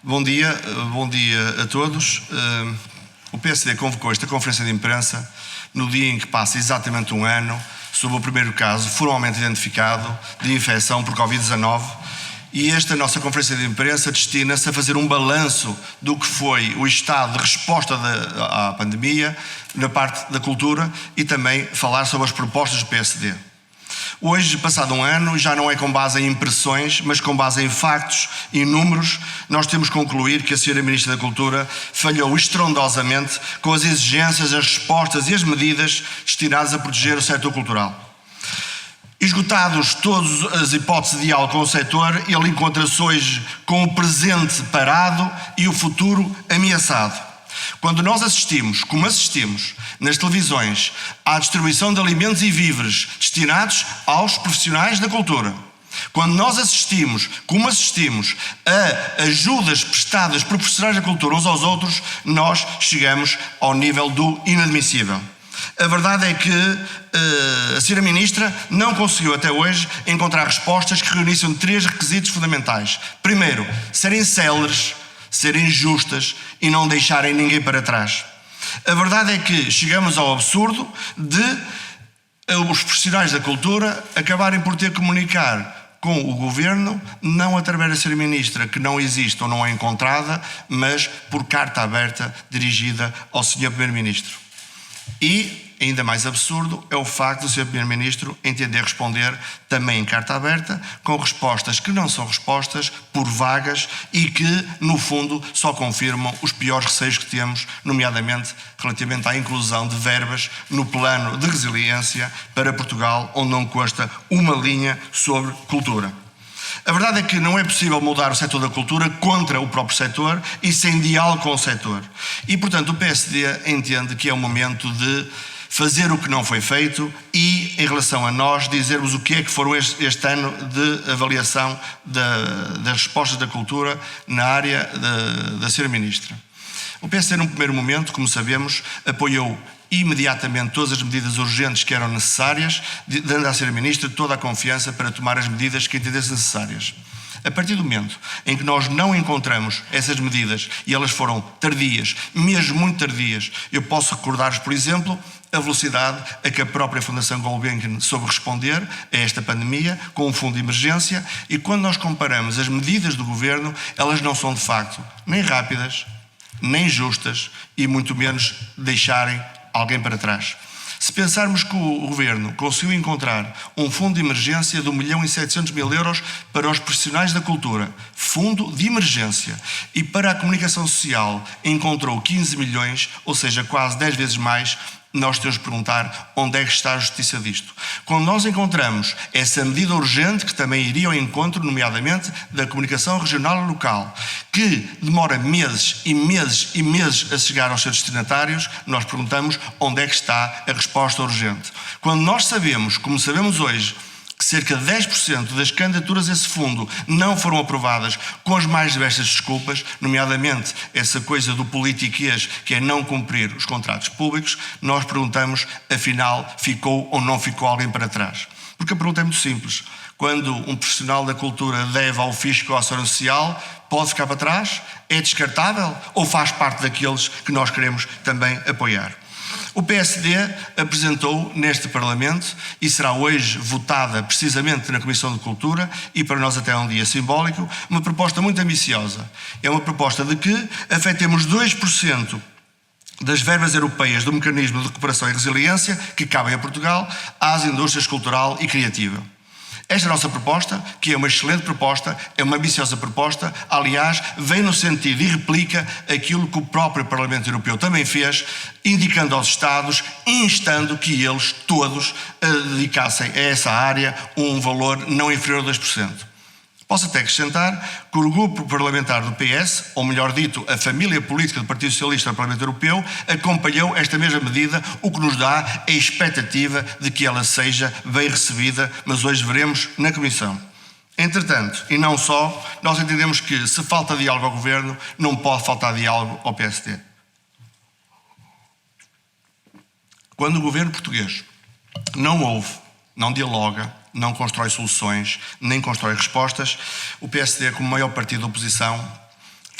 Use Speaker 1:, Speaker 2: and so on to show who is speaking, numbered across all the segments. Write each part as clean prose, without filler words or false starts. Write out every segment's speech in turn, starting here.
Speaker 1: Bom dia a todos. O PSD convocou esta conferência de imprensa no dia em que passa exatamente um ano sobre o primeiro caso formalmente identificado de infecção por Covid-19 e esta nossa conferência de imprensa destina-se a fazer um balanço do que foi o estado de resposta à pandemia na parte da cultura e também falar sobre as propostas do PSD. Hoje, passado um ano, já não é com base em impressões, mas com base em factos e números, nós temos que concluir que a Sra. Ministra da Cultura falhou estrondosamente com as exigências, as respostas e as medidas destinadas a proteger o setor cultural. Esgotados todas as hipóteses de diálogo com o setor, ele encontra-se hoje com o presente parado e o futuro ameaçado. Quando nós assistimos, como assistimos, nas televisões, à distribuição de alimentos e víveres destinados aos profissionais da cultura, quando nós assistimos, como assistimos, a ajudas prestadas por profissionais da cultura uns aos outros, nós chegamos ao nível do inadmissível. A verdade é que a Sra. Ministra não conseguiu até hoje encontrar respostas que reunissem três requisitos fundamentais. Primeiro, serem céleres, serem justas e não deixarem ninguém para trás. A verdade é que chegamos ao absurdo de os profissionais da cultura acabarem por ter que comunicar com o Governo, não através da Sra. Ministra, que não existe ou não é encontrada, mas por carta aberta dirigida ao Sr. Primeiro-Ministro. E, ainda mais absurdo, é o facto do Sr. Primeiro-Ministro entender responder também em carta aberta, com respostas que não são respostas, por vagas e que, no fundo, só confirmam os piores receios que temos, nomeadamente relativamente à inclusão de verbas no plano de resiliência para Portugal, onde não consta uma linha sobre cultura. A verdade é que não é possível mudar o setor da cultura contra o próprio setor e sem diálogo com o setor. E, portanto, o PSD entende que é o momento de fazer o que não foi feito e, em relação a nós, dizermos o que é que foram este ano de avaliação das respostas da cultura na área da Sra. Ministra. O PSD, num primeiro momento, como sabemos, apoiou imediatamente todas as medidas urgentes que eram necessárias, dando à Sra. Ministra toda a confiança para tomar as medidas que entendesse necessárias. A partir do momento em que nós não encontramos essas medidas e elas foram tardias, mesmo muito tardias, eu posso recordar-vos, por exemplo, a velocidade a que a própria Fundação Gulbenkian soube responder a esta pandemia com um fundo de emergência e quando nós comparamos as medidas do Governo, elas não são de facto nem rápidas, nem justas e muito menos deixarem alguém para trás. Se pensarmos que o Governo conseguiu encontrar um fundo de emergência de 1.700.000 euros para os profissionais da cultura, fundo de emergência, e para a comunicação social encontrou 15 milhões, ou seja, quase 10 vezes mais, nós temos de perguntar onde é que está a justiça disto. Quando nós encontramos essa medida urgente, que também iria ao encontro, nomeadamente, da comunicação regional e local, que demora meses e meses e meses a chegar aos seus destinatários, nós perguntamos onde é que está a resposta urgente. Quando nós sabemos, como sabemos hoje, que cerca de 10% das candidaturas a esse fundo não foram aprovadas com as mais diversas desculpas, nomeadamente essa coisa do politiquês, que é não cumprir os contratos públicos, nós perguntamos, afinal, ficou ou não ficou alguém para trás? Porque a pergunta é muito simples. Quando um profissional da cultura deve ao fisco ou à segurança social, pode ficar para trás? É descartável? Ou faz parte daqueles que nós queremos também apoiar? O PSD apresentou neste Parlamento e será hoje votada precisamente na Comissão de Cultura e para nós até é um dia simbólico, uma proposta muito ambiciosa. É uma proposta de que afetemos 2% das verbas europeias do Mecanismo de Recuperação e Resiliência que cabem a Portugal às indústrias cultural e criativa. Esta nossa proposta, que é uma excelente proposta, é uma ambiciosa proposta, aliás, vem no sentido e replica aquilo que o próprio Parlamento Europeu também fez, indicando aos Estados, instando que eles todos dedicassem a essa área um valor não inferior a 2%. Posso até acrescentar que o grupo parlamentar do PS, ou melhor dito, a família política do Partido Socialista do Parlamento Europeu, acompanhou esta mesma medida, o que nos dá a expectativa de que ela seja bem recebida, mas hoje veremos na Comissão. Entretanto, e não só, nós entendemos que se falta diálogo ao Governo, não pode faltar diálogo ao PSD. Quando o Governo português não ouve, não dialoga, não constrói soluções, nem constrói respostas, o PSD, como maior partido da oposição,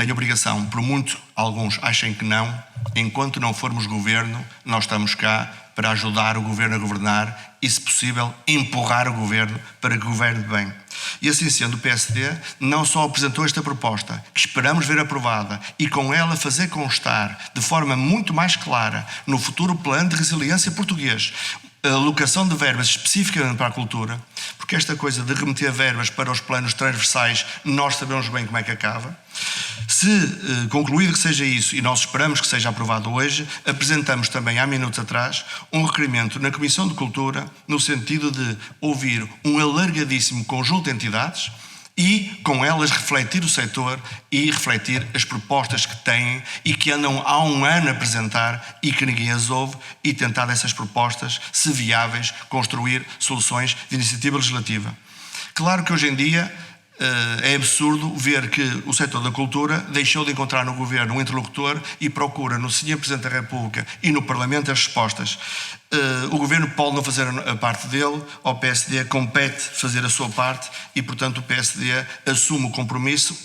Speaker 1: tem obrigação, por muito alguns achem que não, enquanto não formos governo, nós estamos cá para ajudar o governo a governar e, se possível, empurrar o governo para que governe bem. E assim sendo, o PSD não só apresentou esta proposta, que esperamos ver aprovada, e com ela fazer constar de forma muito mais clara no futuro plano de resiliência português a alocação de verbas especificamente para a cultura, porque esta coisa de remeter verbas para os planos transversais, nós sabemos bem como é que acaba. Se concluído que seja isso, e nós esperamos que seja aprovado hoje, apresentamos também há minutos atrás um requerimento na Comissão de Cultura no sentido de ouvir um alargadíssimo conjunto de entidades e com elas refletir o setor e refletir as propostas que têm e que andam há um ano a apresentar e que ninguém as ouve, e tentar dessas propostas, se viáveis, construir soluções de iniciativa legislativa. Claro que hoje em dia é absurdo ver que o setor da cultura deixou de encontrar no governo um interlocutor e procura no Sr. Presidente da República e no Parlamento as respostas. O governo pode não fazer a parte dele, ao PSD compete fazer a sua parte e, portanto, o PSD assume o compromisso,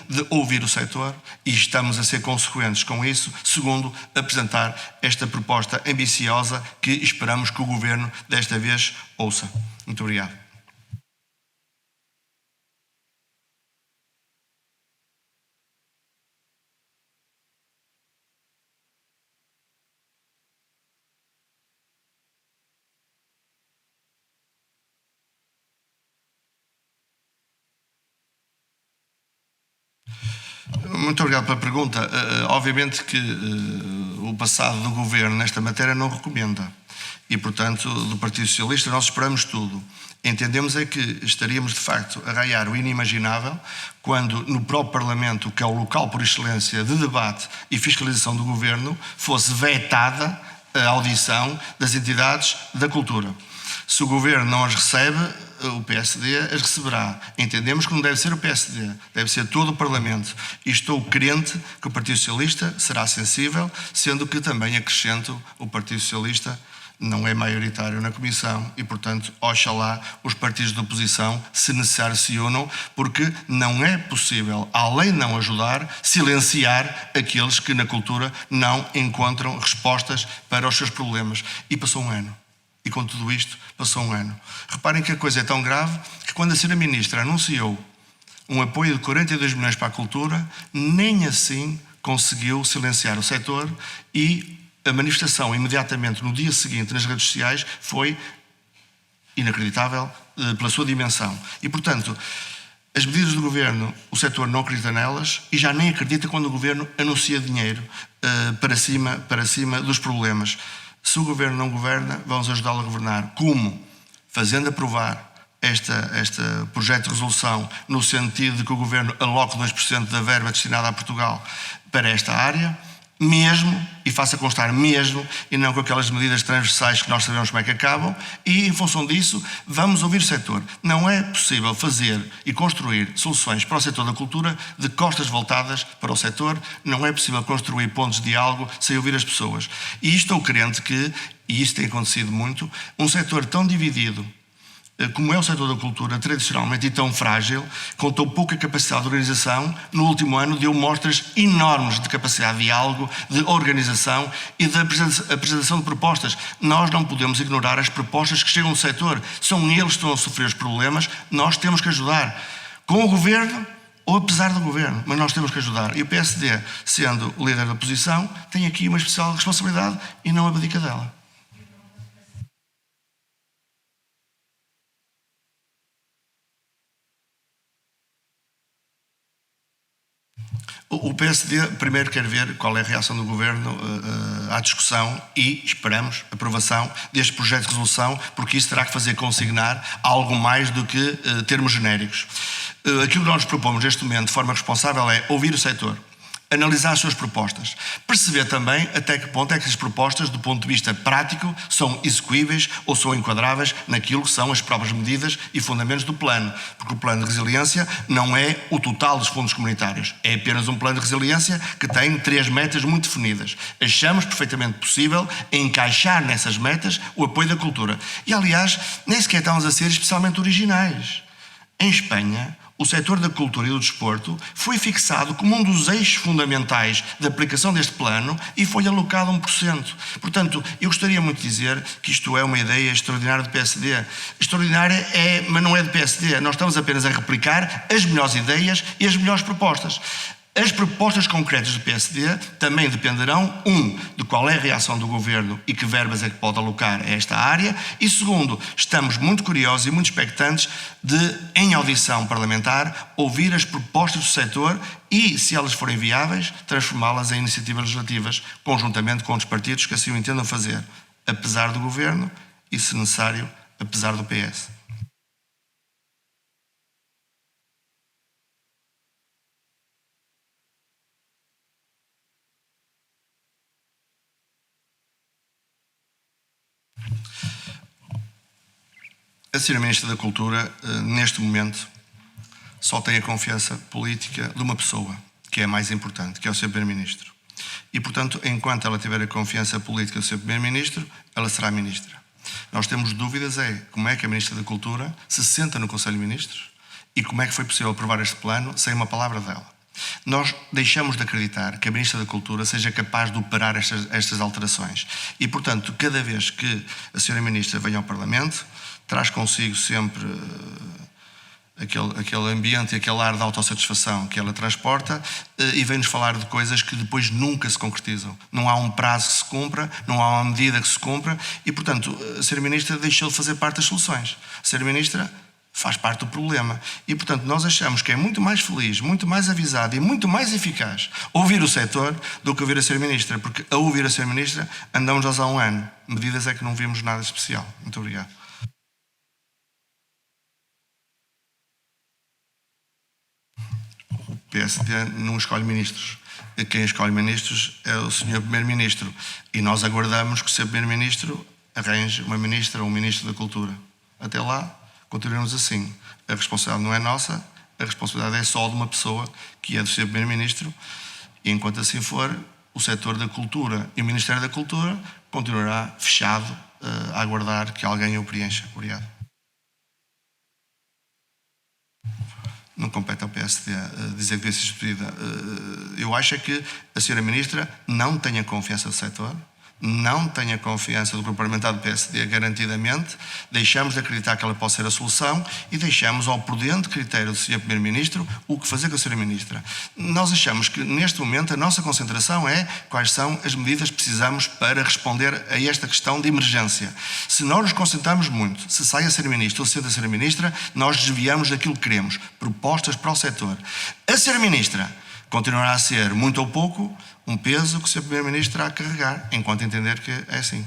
Speaker 1: de ouvir o setor, e estamos a ser consequentes com isso. Segundo, apresentar esta proposta ambiciosa que esperamos que o governo desta vez ouça. Muito obrigado. Muito obrigado pela pergunta. Obviamente que o passado do governo nesta matéria não recomenda. E, portanto, do Partido Socialista nós esperamos tudo. Entendemos é que estaríamos, de facto, a raiar o inimaginável quando no próprio Parlamento, que é o local por excelência de debate e fiscalização do governo, fosse vetada a audição das entidades da cultura. Se o governo não as recebe, o PSD as receberá. Entendemos que não deve ser o PSD, deve ser todo o Parlamento. E estou crente que o Partido Socialista será sensível, sendo que também acrescento, o Partido Socialista não é maioritário na Comissão e, portanto, oxalá os partidos de oposição, se necessário, se unam, porque não é possível, além de não ajudar, silenciar aqueles que na cultura não encontram respostas para os seus problemas. E passou um ano. E com tudo isto, passou um ano. Reparem que a coisa é tão grave que quando a Sra. Ministra anunciou um apoio de 42 milhões para a cultura, nem assim conseguiu silenciar o setor, e a manifestação imediatamente no dia seguinte nas redes sociais foi inacreditável pela sua dimensão. E, portanto, as medidas do governo, o setor não acredita nelas e já nem acredita quando o governo anuncia dinheiro para cima dos problemas. Se o governo não governa, vamos ajudá-lo a governar. Como? Fazendo aprovar este projeto de resolução no sentido de que o governo aloque 2% da verba destinada a Portugal para esta área, mesmo, e faça constar mesmo, e não com aquelas medidas transversais que nós sabemos como é que acabam, e em função disso vamos ouvir o setor. Não é possível fazer e construir soluções para o setor da cultura de costas voltadas para o setor, não é possível construir pontos de diálogo sem ouvir as pessoas. E estou crente que, e isto tem acontecido muito, um setor tão dividido como é o setor da cultura, tradicionalmente, e tão frágil, com tão pouca capacidade de organização, no último ano deu mostras enormes de capacidade de diálogo, de organização e de apresentação de propostas. Nós não podemos ignorar as propostas que chegam do setor. São eles que estão a sofrer os problemas, nós temos que ajudar. Com o governo ou apesar do governo, mas nós temos que ajudar. E o PSD, sendo o líder da oposição, tem aqui uma especial responsabilidade e não abdica dela. O PSD primeiro quer ver qual é a reação do governo à discussão e, esperamos, aprovação deste projeto de resolução, porque isso terá que fazer consignar algo mais do que termos genéricos. Aquilo que nós propomos neste momento, de forma responsável, é ouvir o setor, analisar as suas propostas, perceber também até que ponto é que as propostas, do ponto de vista prático, são execuíveis ou são enquadráveis naquilo que são as próprias medidas e fundamentos do plano, porque o plano de resiliência não é o total dos fundos comunitários, é apenas um plano de resiliência que tem 3 metas muito definidas. Achamos perfeitamente possível encaixar nessas metas o apoio da cultura. E, aliás, nem sequer estamos a ser especialmente originais. Em Espanha, o setor da cultura e do desporto foi fixado como um dos eixos fundamentais da aplicação deste plano e foi alocado 1%. Portanto, eu gostaria muito de dizer que isto é uma ideia extraordinária do PSD. Extraordinária é, mas não é do PSD. Nós estamos apenas a replicar as melhores ideias e as melhores propostas. As propostas concretas do PSD também dependerão, de qual é a reação do Governo e que verbas é que pode alocar a esta área, e segundo, estamos muito curiosos e muito expectantes de, em audição parlamentar, ouvir as propostas do setor e, se elas forem viáveis, transformá-las em iniciativas legislativas, conjuntamente com os partidos que assim o entendam fazer, apesar do Governo e, se necessário, apesar do PS. A Sra. Ministra da Cultura, neste momento, só tem a confiança política de uma pessoa, que é a mais importante, que é o Sr. Primeiro-Ministro. E, portanto, enquanto ela tiver a confiança política do Sr. Primeiro-Ministro, ela será Ministra. Nós temos dúvidas como é que a Ministra da Cultura se senta no Conselho de Ministros e como é que foi possível aprovar este plano sem uma palavra dela. Nós deixamos de acreditar que a Ministra da Cultura seja capaz de operar estas alterações. E, portanto, cada vez que a Sra. Ministra vem ao Parlamento, traz consigo sempre aquele ambiente e aquele ar de autossatisfação que ela transporta e vem-nos falar de coisas que depois nunca se concretizam. Não há um prazo que se cumpra, não há uma medida que se cumpra e, portanto, a Sra. Ministra deixou de fazer parte das soluções. A Sra. Ministra faz parte do problema. E, portanto, nós achamos que é muito mais feliz, muito mais avisado e muito mais eficaz ouvir o setor do que ouvir a Sra. Ministra, porque a ouvir a Sra. Ministra andamos há um ano. Medidas é que não vimos nada especial. Muito obrigado. O PSD não escolhe ministros. Quem escolhe ministros é o Sr. Primeiro-Ministro. E nós aguardamos que o Sr. Primeiro-Ministro arranje uma ministra ou um ministro da Cultura. Até lá, continuamos assim. A responsabilidade não é nossa, a responsabilidade é só de uma pessoa, que é do Sr. Primeiro-Ministro. E enquanto assim for, o setor da cultura e o Ministério da Cultura continuará fechado a aguardar que alguém o preencha. Obrigado. Não compete ao PSD dizer que deve ser despedida. Eu acho que a Sra. Ministra não tem a confiança do setor, não tem a confiança do grupo parlamentar do PSD garantidamente, deixamos de acreditar que ela pode ser a solução e deixamos ao prudente critério do Sr. Primeiro-Ministro o que fazer com a Sra. Ministra. Nós achamos que neste momento a nossa concentração é quais são as medidas que precisamos para responder a esta questão de emergência. Se nós nos concentrarmos muito, se sai a Sra. Ministra ou se senta a Sra. Ministra, nós desviamos daquilo que queremos, propostas para o setor. A Sra. Ministra continuará a ser, muito ou pouco, um peso que o Sr. Primeiro-Ministro terá a carregar, enquanto entender que é assim.